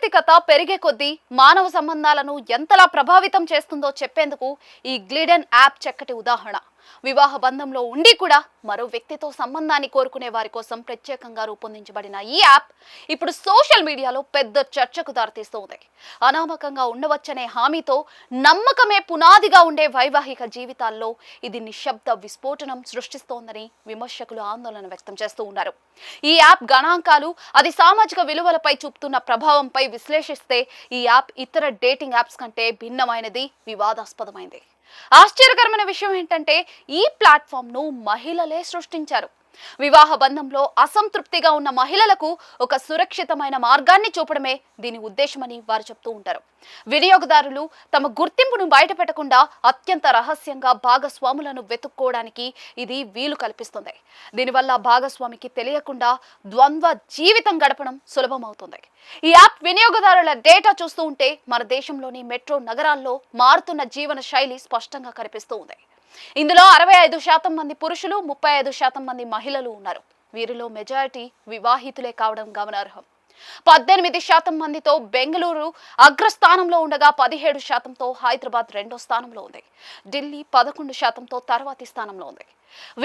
సాంకేతికత పెరిగే కొద్దీ మానవ సంబంధాలను ఎంతలా ప్రభావితం చేస్తుందో చెప్పేందుకు ఈ గ్లిడెన్ యాప్ చక్కటి ఉదాహరణ. వివాహ బంధంలో ఉండి కూడా మరో వ్యక్తితో సంబంధాన్ని కోరుకునే వారి కోసం ప్రత్యేకంగా రూపొందించబడిన ఈ యాప్ ఇప్పుడు సోషల్ మీడియాలో పెద్ద చర్చకు దారితీస్తోంది. అనామకంగా ఉండవచ్చనే హామీతో నమ్మకమే పునాదిగా ఉండే వైవాహిక జీవితాల్లో ఇది నిశ్శబ్ద విస్ఫోటనం సృష్టిస్తోందని విమర్శకులు ఆందోళన వ్యక్తం చేస్తూ ఉన్నారు. ఈ యాప్ గణాంకాలు, అది సామాజిక విలువలపై చూపుతున్న ప్రభావంపై విశ్లేషిస్తే ఈ యాప్ ఇతర డేటింగ్ యాప్స్ కంటే భిన్నమైనది, వివాదాస్పదమైంది. ఆశ్చర్యకరమైన విషయం ఏంటంటే ఈ ప్లాట్ఫామ్ ను మహిళలే సృష్టించారు. వివాహ బంధంలో అసంతృప్తిగా ఉన్న మహిళలకు ఒక సురక్షితమైన మార్గాన్ని చూపడమే దీని ఉద్దేశమని వారు చెప్తూ ఉంటారు. వినియోగదారులు తమ గుర్తింపును బయటపెట్టకుండా అత్యంత రహస్యంగా భాగస్వాములను వెతుక్కోవడానికి ఇది వీలు కల్పిస్తుంది. దీనివల్ల భాగస్వామికి తెలియకుండా ద్వంద్వ జీవితం గడపడం సులభమవుతుంది. ఈ యాప్ వినియోగదారుల డేటా చూస్తూ ఉంటే మన దేశంలోని మెట్రో నగరాల్లో మారుతున్న జీవన శైలి స్పష్టంగా కనిపిస్తూ ఉంది. ఇందులో 65% మంది పురుషులు, 35% మంది మహిళలు ఉన్నారు. వీరిలో మెజారిటీ వివాహితులే కావడం గమనార్హం. 18% మందితో బెంగళూరు అగ్రస్థానంలో ఉండగా 17%తో హైదరాబాద్ రెండో స్థానంలో ఉంది. ఢిల్లీ 11%తో తర్వాతి స్థానంలో ఉంది.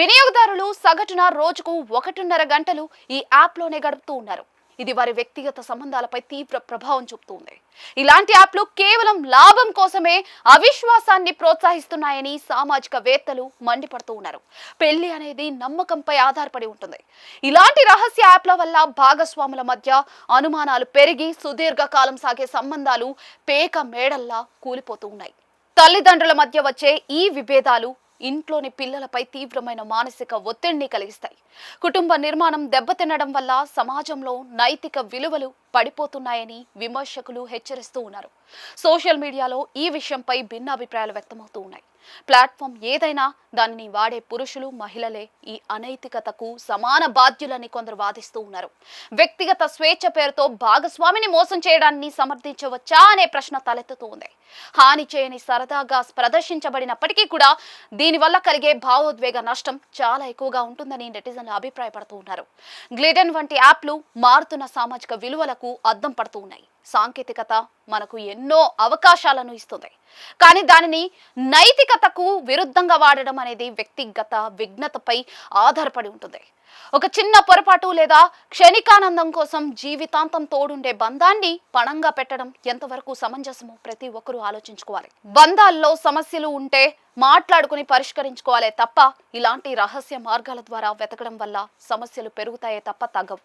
వినియోగదారులు సగటున రోజుకు 1.5 గంటలు ఈ యాప్లోనే గడుపుతూ ఉన్నారు. ఇది వారి వ్యక్తిగత సంబంధాలపై తీవ్ర ప్రభావం చూపుతుంది. ఇలాంటి యాప్లు కేవలం లాభం కోసమే అవిశ్వాసాన్ని ప్రోత్సహిస్తున్నాయని సామాజికవేత్తలు మండిపడుతూ ఉన్నారు. పెళ్లి అనేది నమ్మకంపై ఆధారపడి ఉంటుంది. ఇలాంటి రహస్య యాప్ల వల్ల భాగస్వాముల మధ్య అనుమానాలు పెరిగి సుదీర్ఘకాలం సాగే సంబంధాలు పేక మేడల్లా కూలిపోతూ ఉన్నాయి. తల్లిదండ్రుల మధ్య వచ్చే ఈ విభేదాలు ఇంట్లోని పిల్లలపై తీవ్రమైన మానసిక ఒత్తిడిని కలిగిస్తాయి. కుటుంబ నిర్మాణం దెబ్బతినడం వల్ల సమాజంలో నైతిక విలువలు పడిపోతున్నాయని విమర్శకులు హెచ్చరిస్తూ ఉన్నారు. సోషల్ మీడియాలో ఈ విషయంపై భిన్న అభిప్రాయాలు వ్యక్తమవుతూ ఉన్నాయి. ప్లాట్ఫామ్ ఏదైనా దానిని వాడే పురుషులు, మహిళలే ఈ అనైతికతకు సమాన బాధ్యులని కొందరు వాదిస్తూ ఉన్నారు. వ్యక్తిగత స్వేచ్ఛ పేరుతో భాగస్వామిని మోసం చేయడాన్ని సమర్థించవచ్చా అనే ప్రశ్న తలెత్తుతూ ఉంది. హాని చేయని సరదాగా ప్రదర్శించబడినప్పటికీ కూడా దీనివల్ల కలిగే భావోద్వేగ నష్టం చాలా ఎక్కువగా ఉంటుందని నెటిజన్లు అభిప్రాయపడుతూ ఉన్నారు. గ్లిడెన్ వంటి యాప్లు మారుతున్న సామాజిక విలువలకు అద్దం పడుతూ ఉన్నాయి. సాంకేతికత మనకు ఎన్నో అవకాశాలను ఇస్తుంది, కానీ దానిని నైతికతకు విరుద్ధంగా వాడడం అనేది వ్యక్తిగత విఘ్నతపై ఆధారపడి ఉంటుంది. ఒక చిన్న పొరపాటు లేదా క్షణికానందం కోసం జీవితాంతం తోడుండే బంధాన్ని పణంగా పెట్టడం ఎంతవరకు సమంజసమో ప్రతి ఒక్కరూ ఆలోచించుకోవాలి. బంధాల్లో సమస్యలు ఉంటే మాట్లాడుకుని పరిష్కరించుకోవాలే తప్ప ఇలాంటి రహస్య మార్గాల ద్వారా వెతకడం వల్ల సమస్యలు పెరుగుతాయే తప్ప తగ్గవు.